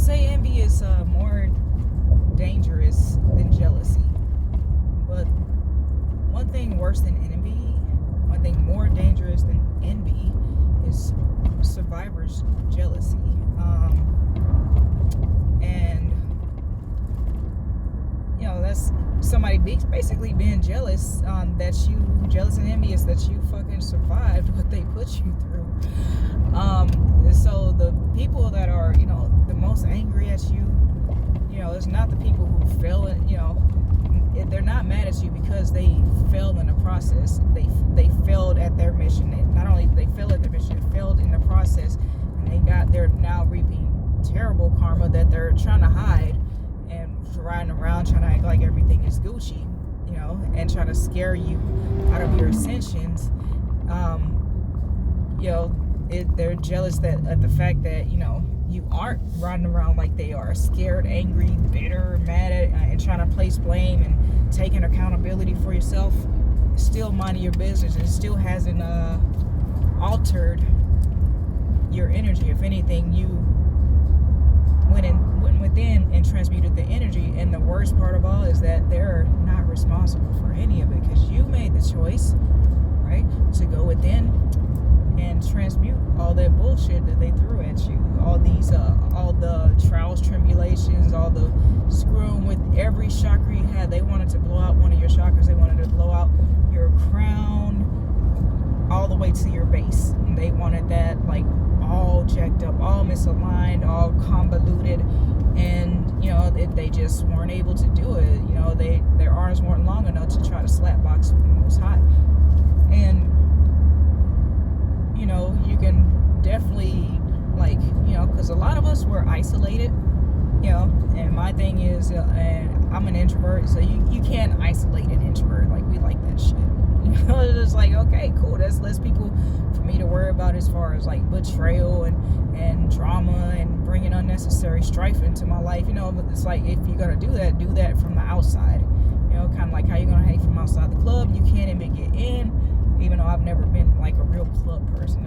say envy is more dangerous than jealousy. But one thing worse than envy, one thing more dangerous than envy is survivor's jealousy. And that's somebody basically being jealous jealous and envious that you fucking survived what they put you through. So the people that are the most angry at you, it's not the people who fail it. They're not mad at you because they failed in the process. They failed at their mission. Not only did they fail at their mission, they failed in the process, and they're now reaping terrible karma that they're trying to hide and riding around trying to act like everything is Gucci, and trying to scare you out of your ascensions. They're jealous at the fact that you aren't riding around like they are, scared, angry, bitter, mad at, and trying to place blame and taking accountability for yourself, still minding your business, and still hasn't altered your energy. If anything, you went within and transmuted the energy. And the worst part of all is that they're not responsible for any of it, because you made the choice, right, to go within and transmute all that bullshit that they threw at you, all the trials, tribulations, all the screwing with every chakra you had. They wanted to blow out one of your chakras. They wanted to blow out your crown all the way to your base. And they wanted that all jacked up, all misaligned, all convoluted, and they just weren't able to do it. Their arms weren't long enough to try to slap box with the Most High. And you can definitely because a lot of us were isolated, and my thing is, and I'm an introvert, so you can't isolate an introvert. We like that shit. It's just okay, cool, that's less people for me to worry about as far as betrayal and drama and bringing unnecessary strife into my life. But it's if you're gonna do that from the outside. Kind of like how you're gonna hate from outside the club. You can't even get in. Even though I've never been a real club person,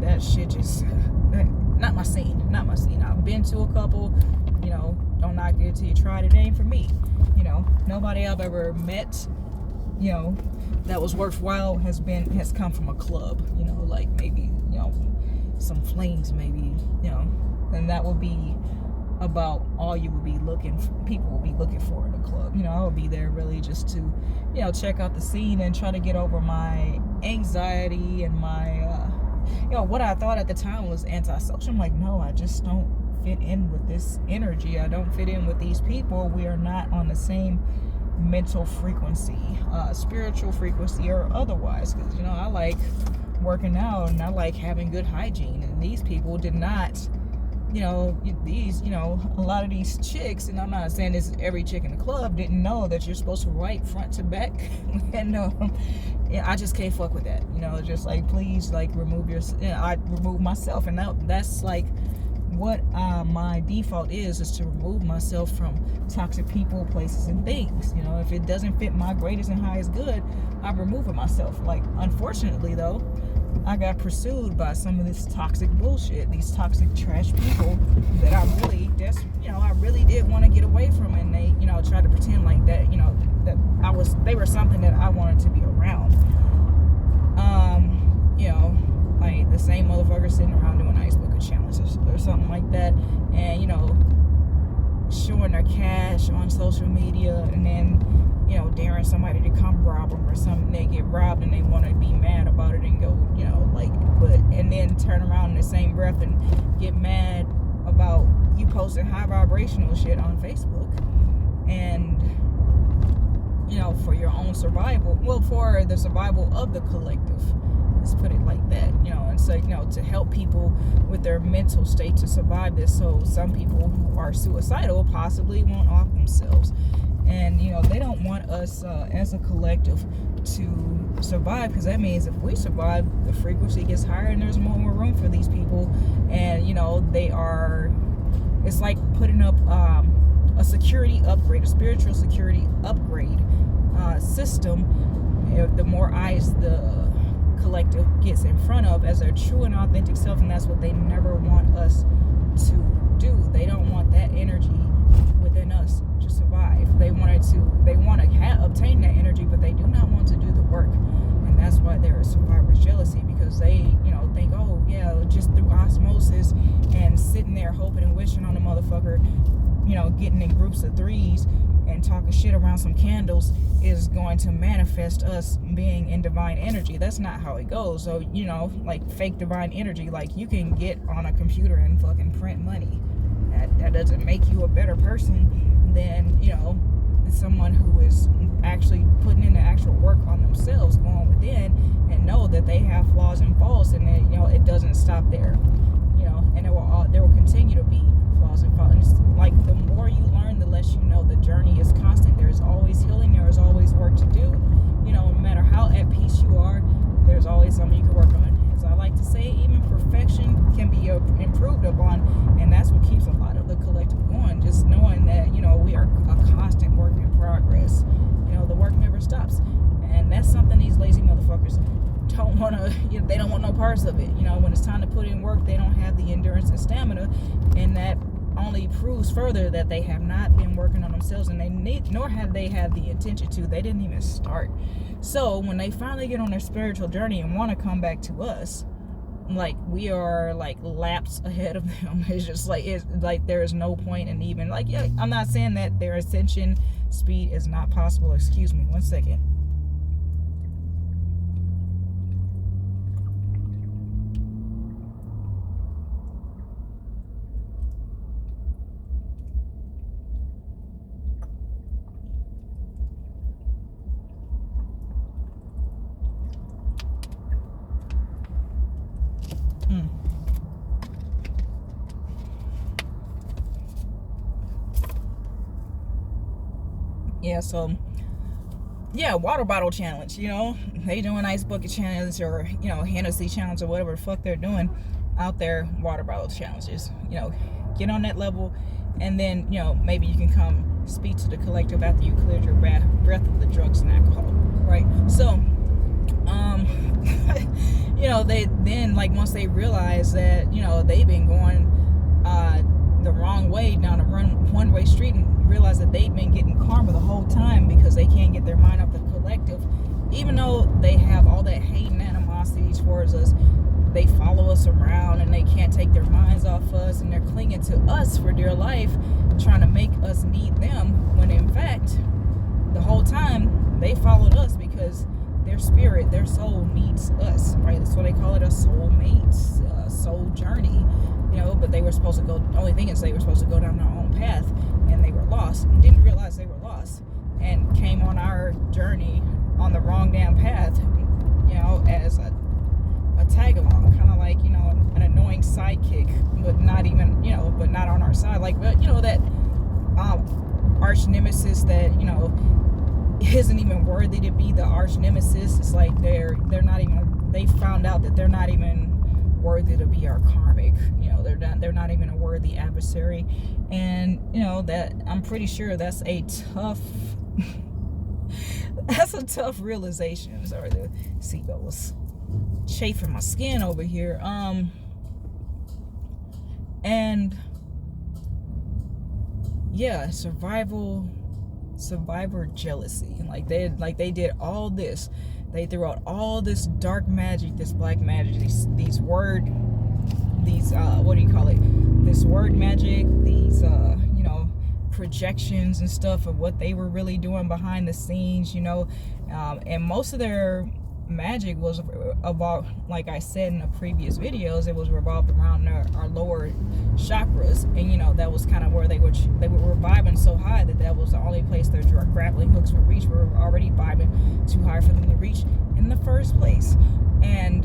that shit just not my scene. I've been to a couple, don't knock it till you try it. It ain't for me. Nobody I've ever met, that was worthwhile has come from a club. Maybe some flames, maybe, and that would be about all you would be people will be looking for in a club. I would be there really just to check out the scene and try to get over my anxiety and my what I thought at the time was antisocial. I'm like, no, I just don't fit in with this energy. I don't fit in with these people. We are not on the same mental frequency, spiritual frequency, or otherwise, because I like working out and I like having good hygiene, and these people did not. A lot of these chicks, and I'm not saying this is every chick in the club, didn't know that you're supposed to wipe front to back. And I just can't fuck with that. Just please, remove your. I remove myself, and that's what my default is to remove myself from toxic people, places, and things. If it doesn't fit my greatest and highest good, I'm removing myself. Unfortunately though, I got pursued by some of this toxic bullshit, these toxic trash people that I really did want to get away from, and they, tried to pretend that they were something that I wanted to be around. The same motherfuckers sitting around doing ice bucket challenges or something like that, and showing their cash on social media, and then daring somebody to come rob them or something. They get robbed and they want to be mad about it and go, and then turn around in the same breath and get mad about you posting high vibrational shit on Facebook. And, for your own survival, for the survival of the collective, let's put it like that, and so, to help people with their mental state to survive this. So some people who are suicidal possibly won't off themselves. And, they don't want us as a collective to survive, because that means if we survive, the frequency gets higher and there's more room for these people. And, it's like putting up a security upgrade, a spiritual security upgrade system. The more eyes the collective gets in front of as their true and authentic self, and that's what they never want us to do. They don't want hoping and wishing on a motherfucker, you know, getting in groups of threes and talking shit around some candles is going to manifest us being in divine energy. That's not how it goes. So, you know, like fake divine energy, like you can get on a computer and fucking print money. That doesn't make you a better person than, you know, someone who is actually putting in the actual work on themselves, going within and know that they have flaws and faults, and that, you know, it doesn't stop there, you know, and there will continue to be flaws and faults. And it's like the more you learn, the less you know. The journey is constant. There's always healing. There is always work to do. You know, no matter how at peace you are, there's always something you can work on. As I like to say, even perfection can be improved upon, and that's what keeps a lot of the collective going. Just knowing that, you know, we are a constant work in progress. You know, the work never stops, and that's something these lazy motherfuckers don't want to, you know, they don't want no parts of it. You know, when it's time to put in work, they don't have the endurance and stamina, and that only proves further that they have not been working on themselves, and nor have they had the intention to. They didn't even start. So when they finally get on their spiritual journey and want to come back to us, like we are like laps ahead of them. It's just like, it's like there is no point in even, like, yeah, I'm not saying that their ascension speed is not possible. Excuse me, one second. Yeah, so yeah, water bottle challenge, you know, they doing ice bucket challenge, or, you know, Hennessy challenge, or whatever the fuck they're doing out there. Water bottle challenges, you know, get on that level, and then, you know, maybe you can come speak to the collective after you cleared your breath of the drugs and alcohol, right? So you know, they then, like, once they realize that, you know, they've been going the wrong way down a one-way street, and realize that they've been getting karma the whole time because they can't get their mind off the collective, even though they have all that hate and animosity towards us. They follow us around and they can't take their minds off us, and they're clinging to us for dear life, trying to make us need them, when in fact the whole time they followed us because their spirit, their soul needs us, right? That's what they call it, a soulmate, soul journey, you know. But they were supposed to go, the only thing is they were supposed to go down their own path, and they were lost and didn't realize they were lost, and came on our journey on the wrong damn path, you know, as a tag along, kind of like, you know, an annoying sidekick, but not even, you know, but not on our side, like, you know, that arch nemesis that, you know, isn't even worthy to be the arch nemesis. It's like they're not even, they found out that they're not even worthy to be our karmic, you know, they're not even a worthy adversary. And, you know, that, I'm pretty sure that's a tough that's a tough realization. Sorry, the seatbelt was chafing my skin over here. And yeah, survivor jealousy. Like they did all this. They threw out all this dark magic, this black magic, these what do you call it? This word magic, these you know, projections and stuff of what they were really doing behind the scenes, you know. And most of their magic was about, like I said in the previous videos, it was revolved around our lower chakras, and, you know, that was kind of where they were vibing so high that was the only place their grappling hooks would reach. Were already vibing too high for them to reach in the first place, and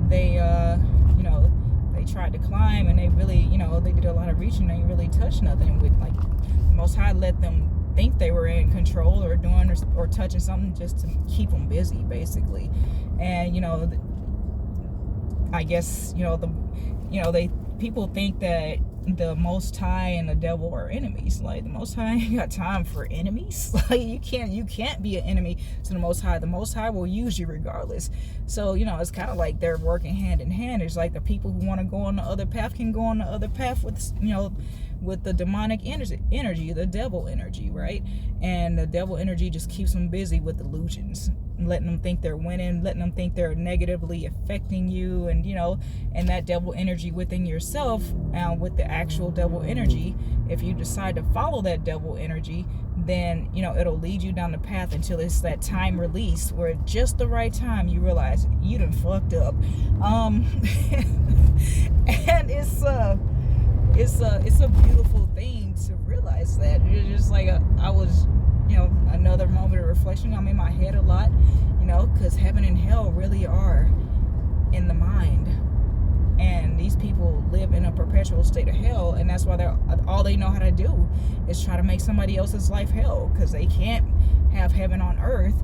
they you know, they tried to climb, and they really, you know, they did a lot of reaching. They really touched nothing. With, like, the Most High let them think they were in control or doing or touching something just to keep them busy, basically. And, you know, I guess, you know, people think that the Most High and the devil are enemies. Like, the Most High ain't got time for enemies. Like, you can't be an enemy to the Most High. The Most High will use you regardless. So, you know, it's kind of like they're working hand in hand. It's like the people who want to go on the other path can go on the other path with, you know, with the demonic energy, the devil energy, right? And the devil energy just keeps them busy with illusions, letting them think they're winning, letting them think they're negatively affecting you. And and that devil energy within yourself, with the actual devil energy, if you decide to follow that devil energy, then it'll lead you down the path until it's that time release, where at just the right time you realize you done fucked up. And it's a beautiful thing to realize that. It's just like I was, another moment of reflection. I'm in my head a lot, because heaven and hell really are in the mind. And these people live in a perpetual state of hell, and that's why all they know how to do is try to make somebody else's life hell, because they can't have heaven on earth.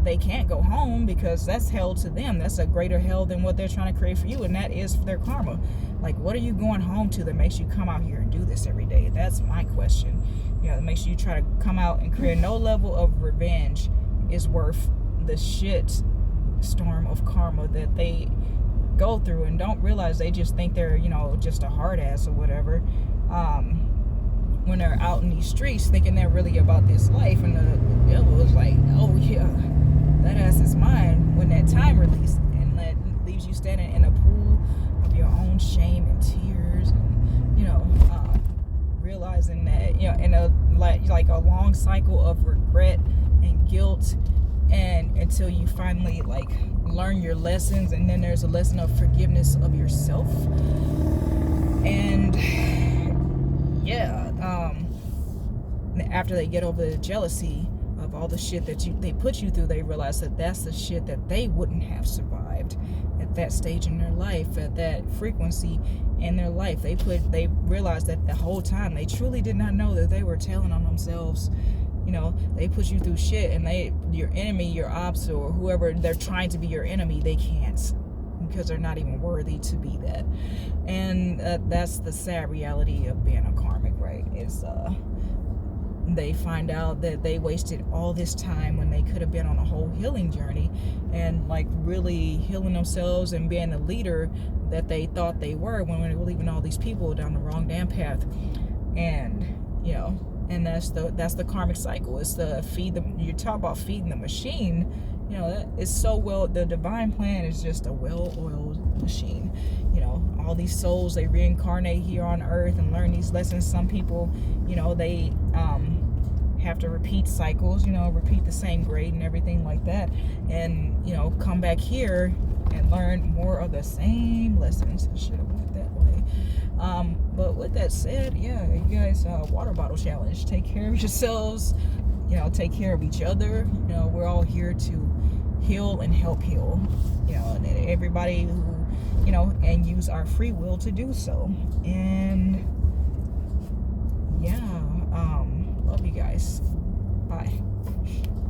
They can't go home, because that's hell to them. That's a greater hell than what they're trying to create for you, and that is their karma. Like, what are you going home to that makes you come out here and do this every day? That's my question. That makes you try to come out and create no level of revenge is worth the shit storm of karma that they go through, and don't realize they just think they're just a hard ass or whatever, when they're out in these streets thinking they're really about this life. And the devil is like, oh yeah, that ass is mine, when that time release, and that leaves you standing in a pool of your own shame and tears, and realizing that in a like a long cycle of regret and guilt, and until you finally learn your lessons. And then there's a lesson of forgiveness of yourself. And after they get over the jealousy of all the shit that they put you through, they realize that that's the shit that they wouldn't have survived at that stage in their life, at that frequency in their life. They realized that the whole time they truly did not know that they were telling on themselves. They put you through shit, and your enemy, your ops, or whoever they're trying to be your enemy, they can't, because they're not even worthy to be that. And that's the sad reality of being a karmic, right? Is they find out that they wasted all this time when they could have been on a whole healing journey, and really healing themselves and being the leader that they thought they were, when they were leaving all these people down the wrong damn path. And and that's the karmic cycle. It's you talk about feeding the machine. It's so well, the divine plan is just a well-oiled machine. All these souls, they reincarnate here on earth and learn these lessons. Some people, they have to repeat cycles, repeat the same grade and everything like that, and come back here and learn more of the same lessons. Should have went that way. But with that said, you guys, water bottle challenge. Take care of yourselves. Take care of each other. We're all here to heal and help heal. And everybody who, and use our free will to do so. And